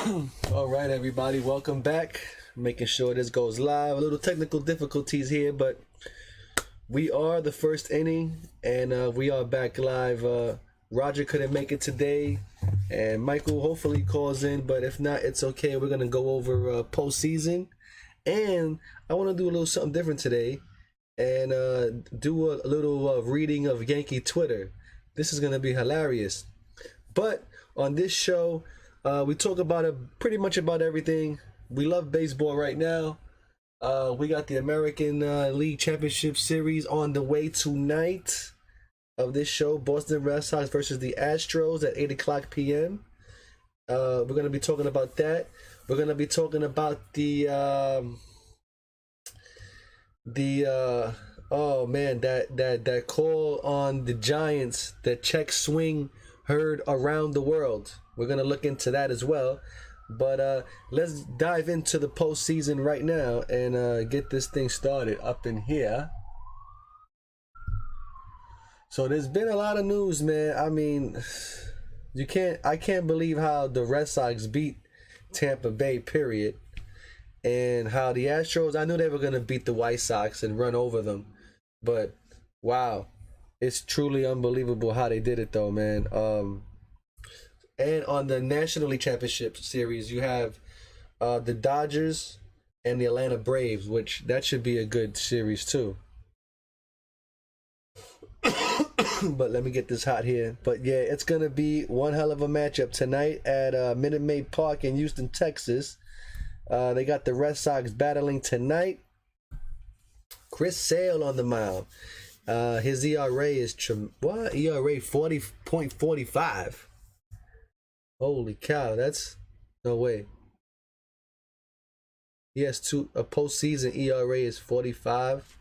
All right, everybody, welcome back. Making sure this goes live. A little technical difficulties here, but we are the first inning, and we are back live. Roger couldn't make it today, and Michael hopefully calls in, but if not, it's okay. We're gonna go over postseason, and I want to do a little something different today, and do a little reading of Yankee Twitter. This is gonna be hilarious. But on this show, we talk about pretty much about everything. We love baseball right now. We got the American League Championship Series on the way tonight of this show. Boston Red Sox versus the Astros at 8 o'clock p.m. We're going to be talking about that. We're going to be talking about oh man, that call on the Giants, that check swing heard around the world. We're going to look into that as well. But let's dive into the postseason right now and get this thing started up in here. So there's been a lot of news, man. I mean, I can't believe how the Red Sox beat Tampa Bay, period. And how the Astros, I knew they were going to beat the White Sox and run over them. But wow, it's truly unbelievable how they did it though, man. And on the National League Championship Series, you have the Dodgers and the Atlanta Braves, which that should be a good series too. But let me get this hot here. But yeah, it's going to be one hell of a matchup tonight at Minute Maid Park in Houston, Texas. They got the Red Sox battling tonight. Chris Sale on the mound. His ERA is ERA 40.45. Holy cow, that's no way. He has a postseason ERA is 45.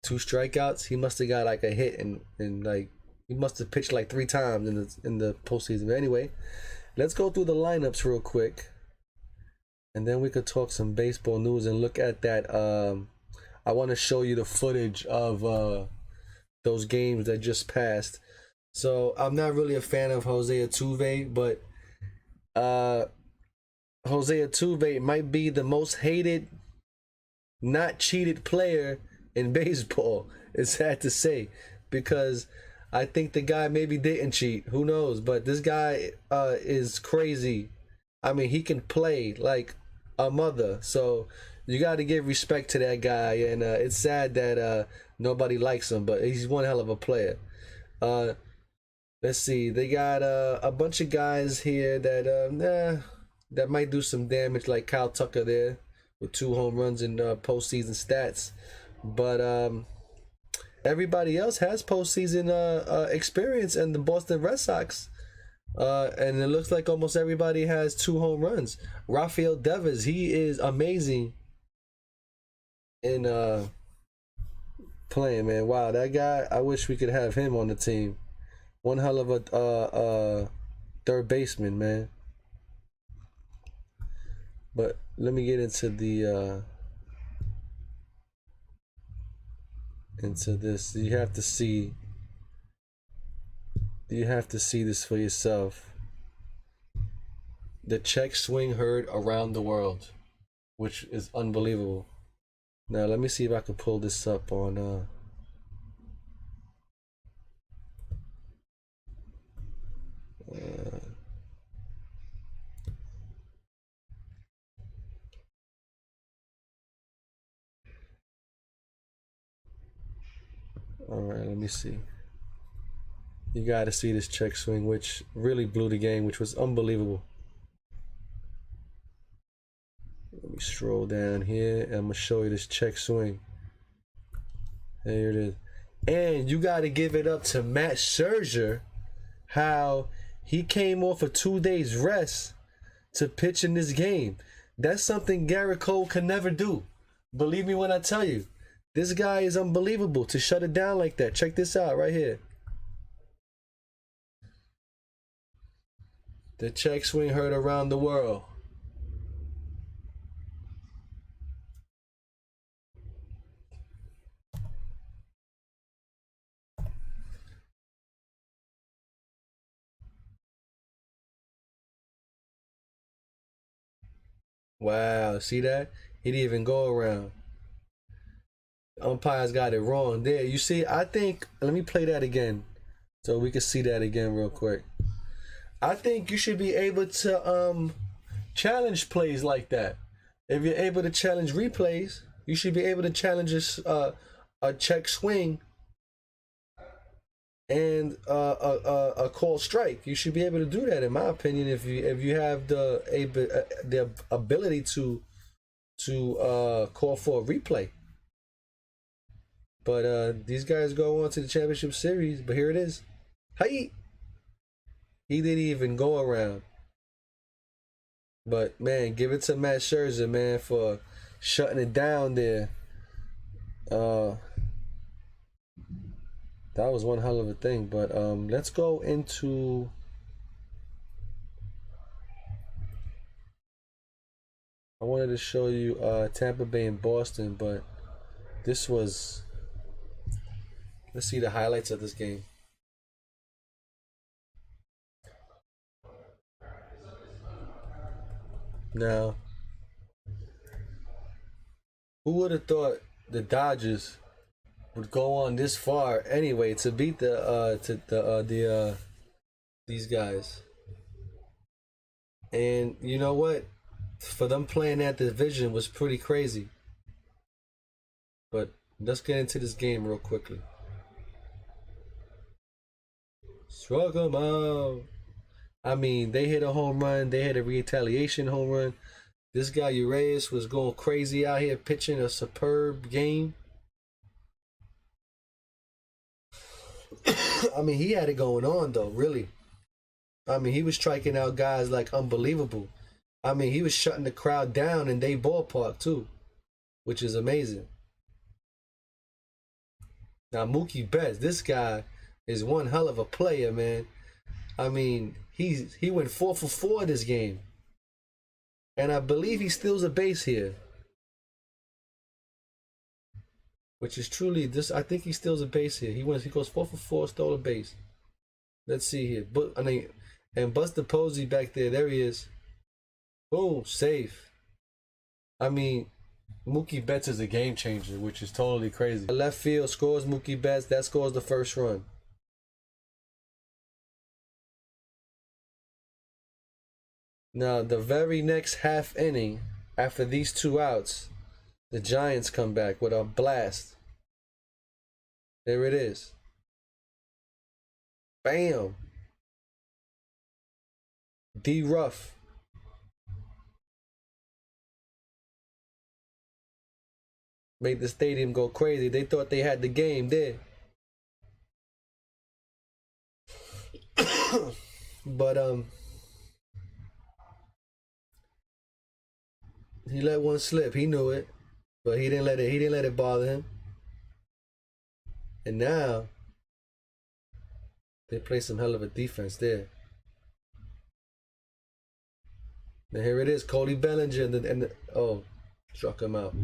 2 strikeouts. He must have got like a hit and like he must have pitched like 3 times in the postseason. But anyway, let's go through the lineups real quick. And then we could talk some baseball news and look at that. I want to show you the footage of those games that just passed. So I'm not really a fan of Jose Altuve, but Jose Altuve might be the most hated, not cheated player in baseball. It's sad to say, because I think the guy maybe didn't cheat. Who knows? But this guy is crazy. I mean, he can play like a mother. So you got to give respect to that guy. And it's sad that nobody likes him, but he's one hell of a player. Let's see. They got a bunch of guys here that might do some damage, like Kyle Tucker there with 2 home runs in postseason stats. But everybody else has postseason experience, and the Boston Red Sox. And it looks like almost everybody has 2 home runs. Rafael Devers, he is amazing in playing, man. Wow, that guy, I wish we could have him on the team. One hell of a third baseman, man. But let me get into this. You have to see this for yourself. The check swing heard around the world, which is unbelievable. Now let me see if I can pull this up on all right, let me see. You got to see this check swing, which really blew the game, which was unbelievable. Let me scroll down here, and I'm going to show you this check swing. There it is. And you got to give it up to Matt Scherzer, how he came off a 2 days rest to pitch in this game. That's something Garrett Cole can never do. Believe me when I tell you. This guy is unbelievable to shut it down like that. Check this out right here. The check swing heard around the world. Wow, see that? He didn't even go around. Umpires got it wrong there. You see, I think, let me play that again so we can see that again real quick. I think you should be able to challenge plays like that. If you're able to challenge replays, you should be able to challenge a check swing and a call strike. You should be able to do that, in my opinion, if you have the ability to call for a replay. But these guys go on to the championship series. But here it is. Hey, he didn't even go around. But man, give it to Matt Scherzer, man, for shutting it down there. That was one hell of a thing. But let's go into I wanted to show you Tampa Bay and Boston, but this was, let's see the highlights of this game. Now, who would have thought the Dodgers would go on this far anyway to beat these guys? And you know what? For them playing that division was pretty crazy. But let's get into this game real quickly. Struck them out. I mean, they hit a home run. They hit a retaliation home run. This guy Urias was going crazy out here pitching a superb game. I mean, he had it going on though, really. I mean, he was striking out guys like unbelievable. I mean, he was shutting the crowd down in their ballpark too, which is amazing. Now, Mookie Betts, this guy is one hell of a player, man. I mean, he went 4 for 4 this game. And I believe he steals a base here. Which is truly this. I think he steals a base here. He goes 4 for 4, stole a base. Let's see here. But I mean, and Buster Posey back there. There he is. Boom, safe. I mean, Mookie Betts is a game changer, which is totally crazy. Left field scores Mookie Betts. That scores the first run. Now, the very next half inning, after these 2 outs, the Giants come back with a blast. There it is. Bam. D. Ruff. Made the stadium go crazy. They thought they had the game there. But he let one slip. He knew it, but he didn't let it bother him. And now they play some hell of a defense there. Now here it is, Cody Bellinger, oh, struck him out.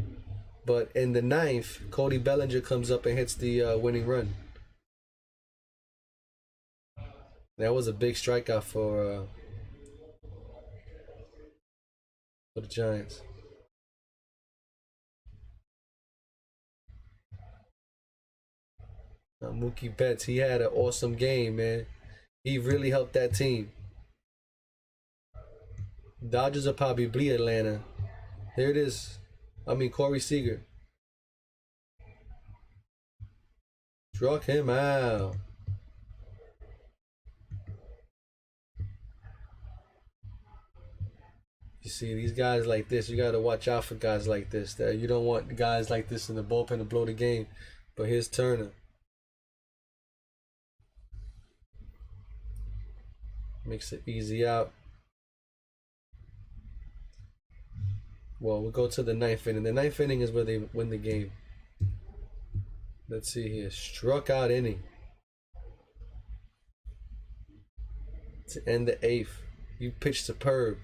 But in the 9th, Cody Bellinger comes up and hits the winning run. That was a big strikeout for the Giants. Now, Mookie Betts, he had an awesome game, man. He really helped that team. Dodgers will probably bleed Atlanta. Here it is. I mean, Corey Seager. Struck him out. You see, these guys like this, you got to watch out for guys like this. You don't want guys like this in the bullpen to blow the game. But here's Turner. Makes it easy out. Well, we'll go to the 9th inning. The 9th inning is where they win the game. Let's see here. Struck out inning. To end the 8th. You pitched superb.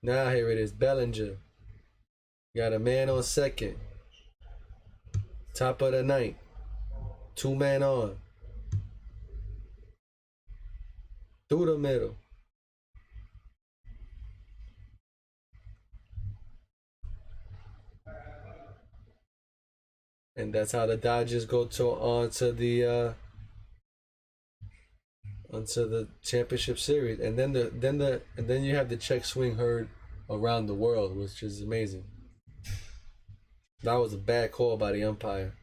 Now here it is. Bellinger. Got a man on second. Top of the 9th. 2-man on. Through the middle. And that's how the Dodgers go to onto the championship series. And then you have the check swing heard around the world, which is amazing. That was a bad call by the umpire.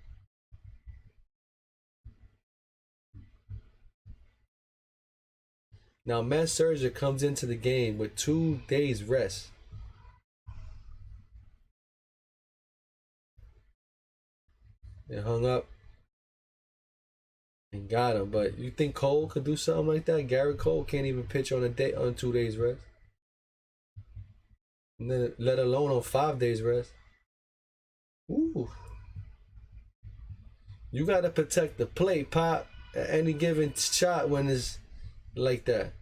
Now Matt Scherzer comes into the game with 2 days rest. They hung up and got him. But you think Cole could do something like that? Garrett Cole can't even pitch on 2 days rest. And then, let alone on 5 days rest. Ooh. You gotta protect the plate, Pop, at any given shot when it's like that.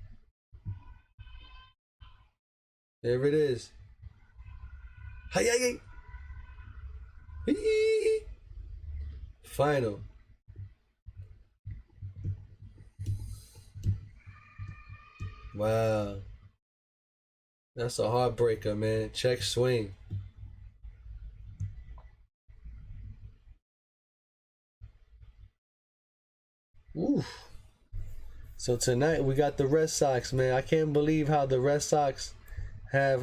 There it is. Hi. Final. Wow. That's a heartbreaker, man. Check swing. Ooh. So tonight we got the Red Sox, man. I can't believe how the Red Sox have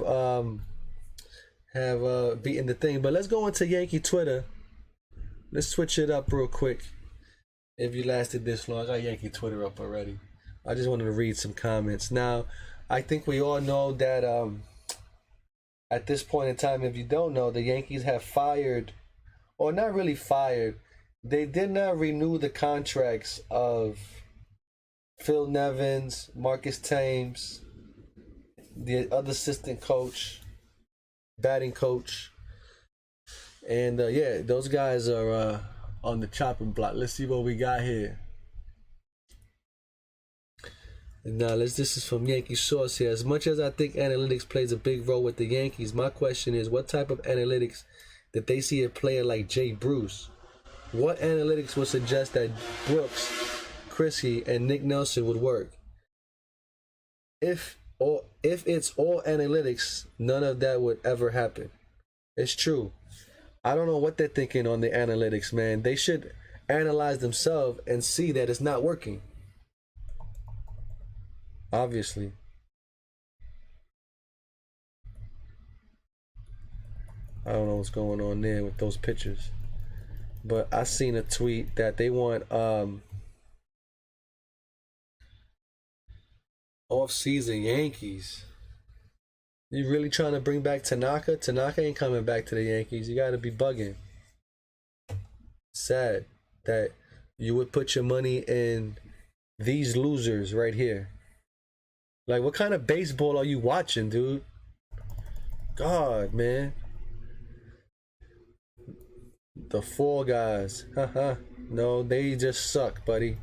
beaten the thing. But let's go into Yankee Twitter. Let's switch it up real quick. If you lasted this long, I got Yankee Twitter up already. I just wanted to read some comments. Now, I think we all know that at this point in time, if you don't know, the Yankees have fired, or not really fired, they did not renew the contracts of Phil Nevins, Marcus Thames, the other assistant coach, batting coach. And yeah, those guys are on the chopping block. Let's see what we got here. Now, this is from Yankee Source here. As much as I think analytics plays a big role with the Yankees, my question is, what type of analytics did they see a player like Jay Bruce? What analytics would suggest that Brooks, Chrissy, and Nick Nelson would work? If it's all analytics, none of that would ever happen. It's true. I don't know what they're thinking on the analytics, man. They should analyze themselves and see that it's not working. Obviously. I don't know what's going on there with those pictures. But I seen a tweet that they want off-season Yankees. You really trying to bring back Tanaka? Tanaka ain't coming back to the Yankees. You got to be bugging. Sad that you would put your money in these losers right here. Like, what kind of baseball are you watching, dude? God, man. The four guys. Haha. No, they just suck, buddy.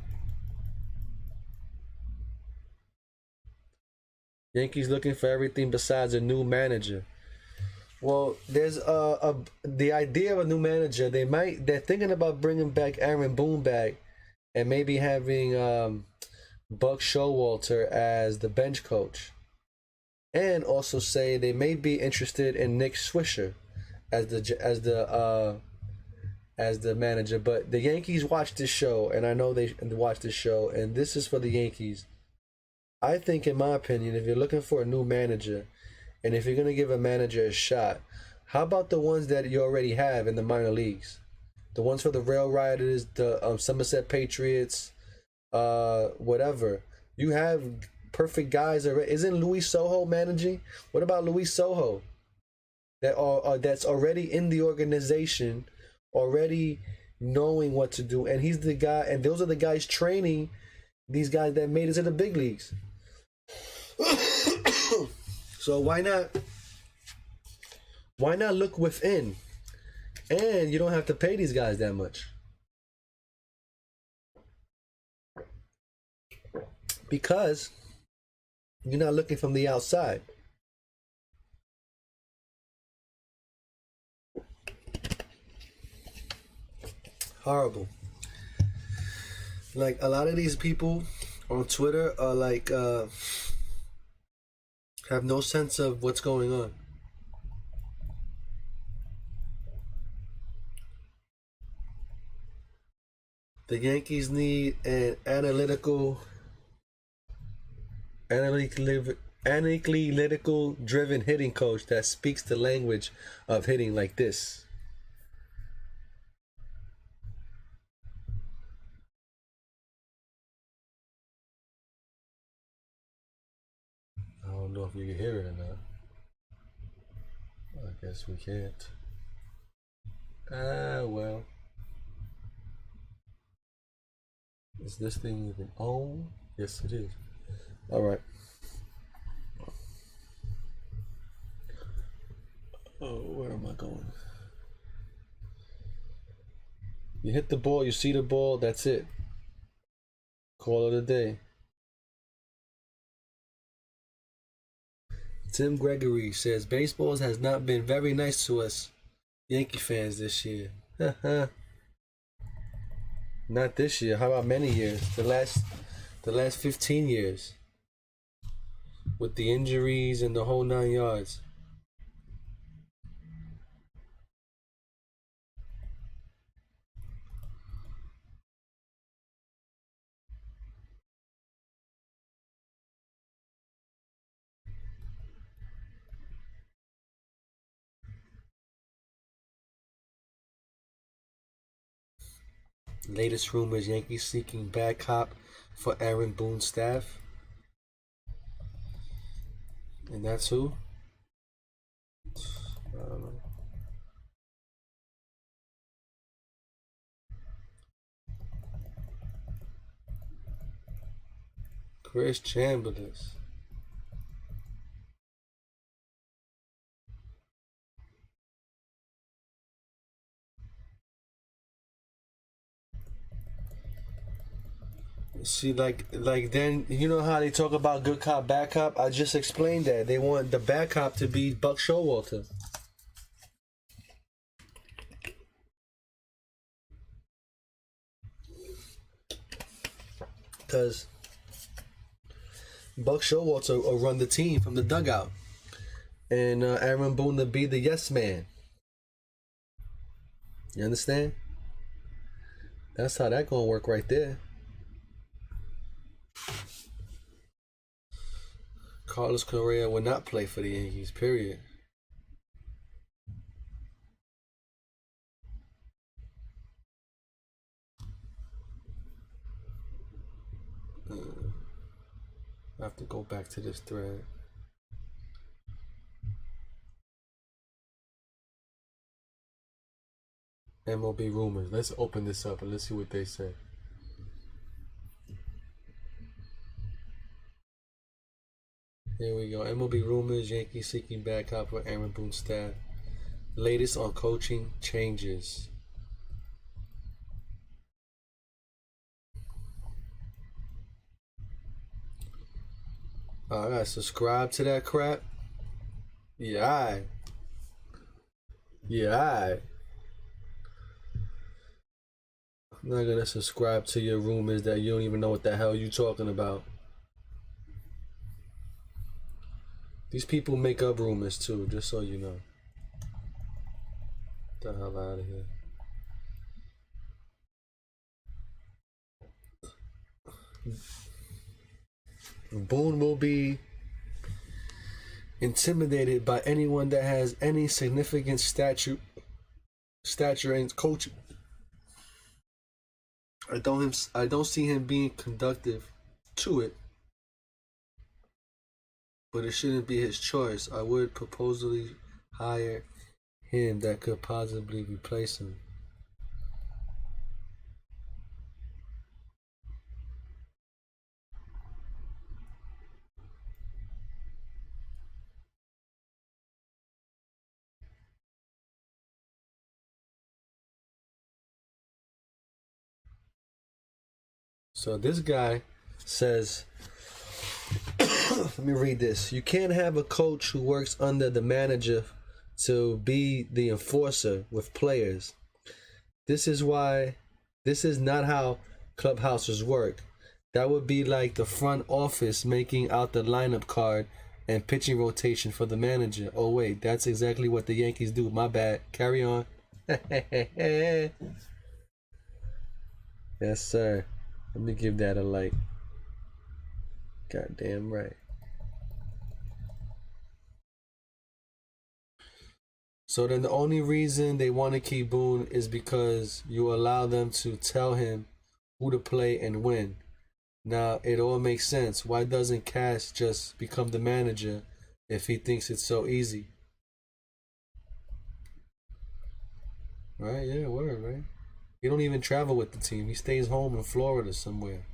Yankees looking for everything besides a new manager. Well, there's the idea of a new manager. They're thinking about bringing back Aaron Boone back, and maybe having Buck Showalter as the bench coach, and also say they may be interested in Nick Swisher as the manager. But the Yankees watch this show, and I know they watch this show, and this is for the Yankees. I think, in my opinion, if you're looking for a new manager, and if you're going to give a manager a shot, how about the ones that you already have in the minor leagues? The ones for the Rail Riders, the Somerset Patriots, whatever. You have perfect guys already. Isn't Luis Sojo managing? What about Luis Sojo? That's already in the organization, already knowing what to do. And he's the guy, and those are the guys training these guys that made it to the big leagues. So why not look within? And you don't have to pay these guys that much. Because you're not looking from the outside. Horrible. Like, a lot of these people on Twitter are like, have no sense of what's going on. The Yankees need an analytical driven hitting coach that speaks the language of hitting like this. I don't know if you can hear it or not. I guess we can't. Well. Is this thing even on? Yes, it is. All right. Oh, where am I going? You hit the ball, you see the ball, that's it. Call it a day. Tim Gregory says baseball has not been very nice to us Yankee fans this year. Not this year. How about many years? The last 15 years. With the injuries and the whole 9 yards. Latest rumors: Yankees seeking bad cop for Aaron Boone's staff. And that's who? I don't know. Chris Chambliss. See, like then you know how they talk about good cop, bad cop. I just explained that they want the bad cop to be Buck Showalter. Because Buck Showalter will run the team from the dugout, and Aaron Boone to be the yes man. You understand? That's how that gonna work right there. Carlos Correa will not play for the Yankees, period. I have to go back to this thread. MLB rumors. Let's open this up and let's see what they say. Here we go. MLB rumors: Yankees seeking bad cop for Aaron Boone's staff. Latest on coaching changes. I gotta subscribe to that crap. Yeah, alright. Yeah, alright. I'm not gonna subscribe to your rumors that you don't even know what the hell you talking about. These people make up rumors too, just so you know. Get the hell out of here. Boone will be intimidated by anyone that has any significant stature in coaching. I don't see him being conductive to it, but it shouldn't be his choice. I would proposally hire him that could possibly replace him. So this guy says, let me read this. You can't have a coach who works under the manager to be the enforcer with players. This is not how clubhouses work. That would be like the front office making out the lineup card and pitching rotation for the manager. Oh wait, that's exactly what the Yankees do. My bad. Carry on. Yes, sir. Let me give that a like. Goddamn right. So then the only reason they want to keep Boone is because you allow them to tell him who to play and when. Now it all makes sense. Why doesn't Cass just become the manager if he thinks it's so easy? Right? Yeah, word, right? He don't even travel with the team. He stays home in Florida somewhere.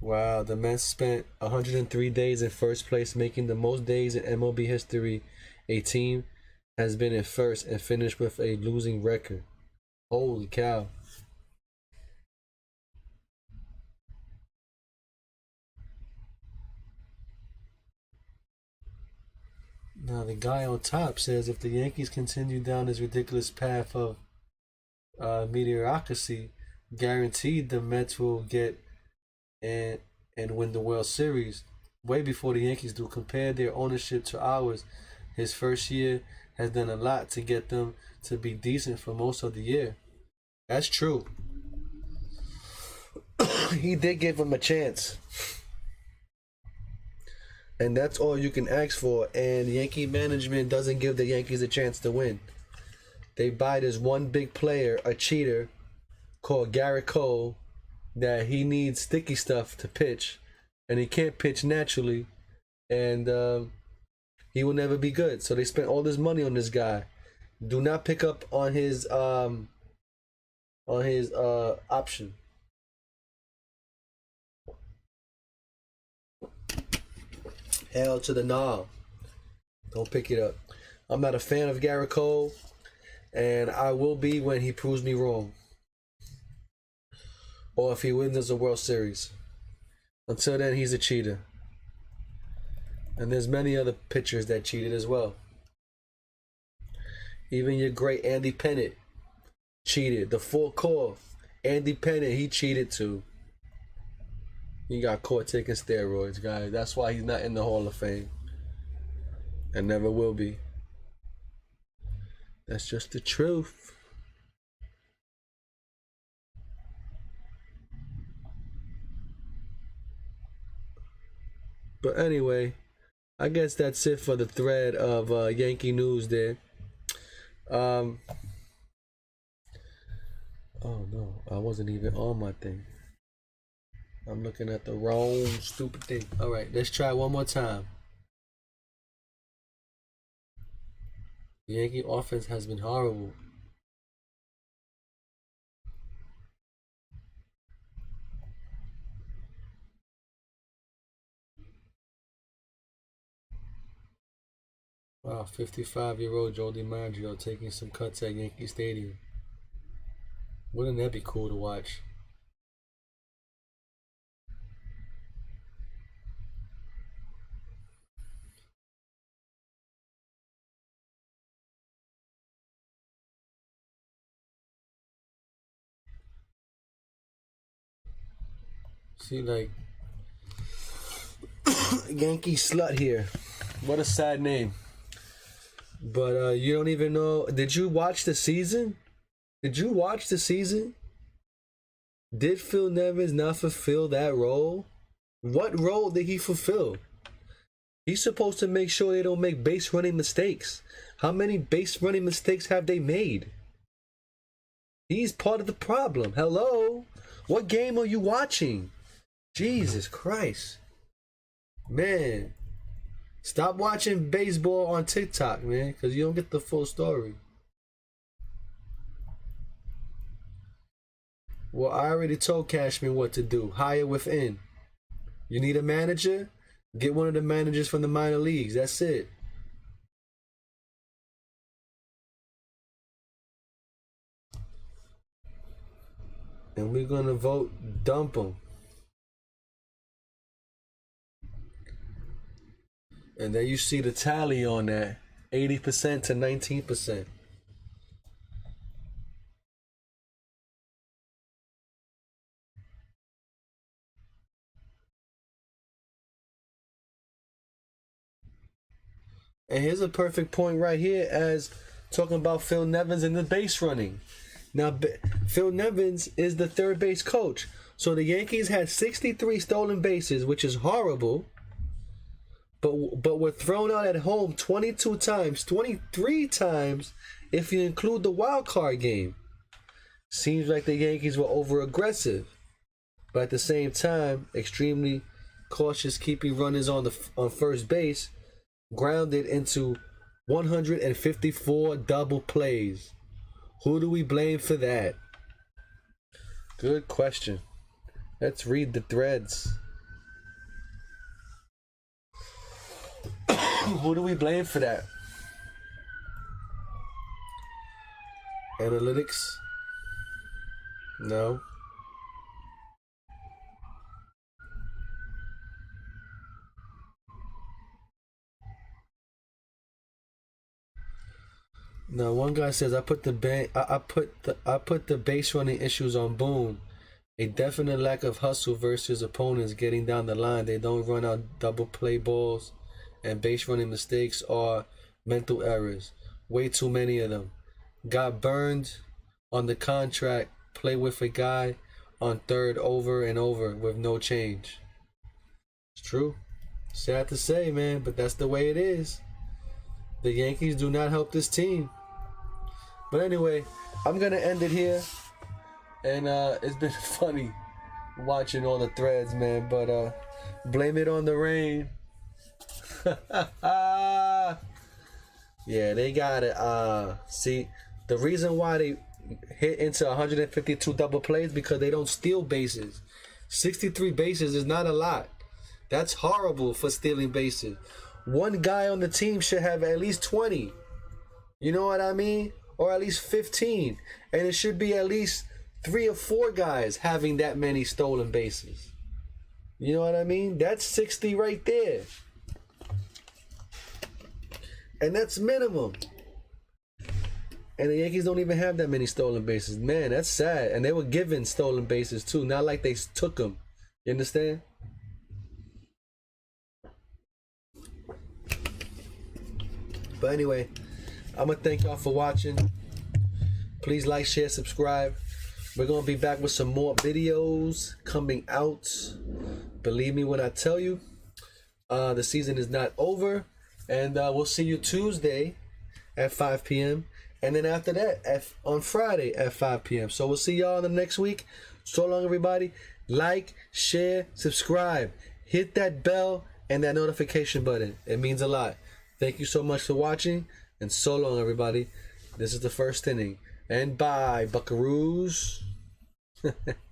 Wow, the Mets spent 103 days in first place, making the most days in MLB history. A team has been in first and finished with a losing record. Holy cow. Now, the guy on top says if the Yankees continue down this ridiculous path of mediocrity, guaranteed the Mets will get and win the World Series way before the Yankees do. Compare their ownership to ours. His first year has done a lot to get them to be decent for most of the year. That's true. He did give him a chance. And that's all you can ask for. And Yankee management doesn't give the Yankees a chance to win. They buy this one big player, a cheater, called Garrett Cole, that he needs sticky stuff to pitch. And he can't pitch naturally. And he will never be good. So they spent all this money on this guy. Do not pick up on his option. Hell to the no. Don't pick it up. I'm not a fan of Garrett Cole, and I will be when he proves me wrong. Or if he wins us a World Series. Until then, he's a cheater. And there's many other pitchers that cheated as well. Even your great Andy Pettitte cheated. The full core. Andy Pettitte, he cheated too. He got caught taking steroids, guys. That's why he's not in the Hall of Fame. And never will be. That's just the truth. But anyway, I guess that's it for the thread of Yankee news there. Oh no, I wasn't even on my thing. I'm looking at the wrong stupid thing. All right, let's try one more time. The Yankee offense has been horrible. Wow, 55-year-old Joe DiMaggio taking some cuts at Yankee Stadium. Wouldn't that be cool to watch? See, like, Yankee slut here. What a sad name. But you don't even know. Did you watch the season? Did you watch the season? Did Phil Nevins not fulfill that role? What role did he fulfill? He's supposed to make sure they don't make base running mistakes. How many base running mistakes have they made? He's part of the problem. Hello? What game are you watching? Jesus Christ. Man. Stop watching baseball on TikTok, man, because you don't get the full story. Well, I already told Cashman what to do. Hire within. You need a manager? Get one of the managers from the minor leagues. That's it. And we're going to vote dump him. And then you see the tally on that. 80% to 19%. And here's a perfect point right here as talking about Phil Nevins and the base running. Now, Phil Nevins is the third base coach. So the Yankees had 63 stolen bases, which is horrible. But were thrown out at home 22 times, 23 times if you include the wild card game. Seems like the Yankees were over aggressive, but at the same time, extremely cautious keeping runners on first base, grounded into 154 double plays. Who do we blame for that? Good question. Let's read the threads. Who do we blame for that? Analytics? No. Now one guy says I put the base running issues on Boone. A definite lack of hustle versus opponents getting down the line. They don't run out double play balls, and base running mistakes are mental errors. Way too many of them. Got burned on the contract. Play with a guy on third over and over with no change. It's true. Sad to say, man, but that's the way it is. The Yankees do not help this team. But anyway, I'm going to end it here. And it's been funny watching all the threads, man. But blame it on the rain. Yeah, they got it. See, the reason why they hit into 152 double plays because they don't steal bases. 63 bases is not a lot. That's horrible for stealing bases. One guy on the team should have at least 20. You know what I mean? Or at least 15. And it should be at least 3 or 4 guys having that many stolen bases. You know what I mean? That's 60 right there. And that's minimum. And the Yankees don't even have that many stolen bases. Man, that's sad. And they were given stolen bases too. Not like they took them. You understand? But anyway, I'm going to thank y'all for watching. Please like, share, subscribe. We're going to be back with some more videos coming out. Believe me when I tell you. The season is not over. And we'll see you Tuesday at 5 p.m. And then after that, on Friday at 5 p.m. So we'll see y'all in the next week. So long, everybody. Like, share, subscribe. Hit that bell and that notification button. It means a lot. Thank you so much for watching. And so long, everybody. This is the first inning. And bye, Buckaroos.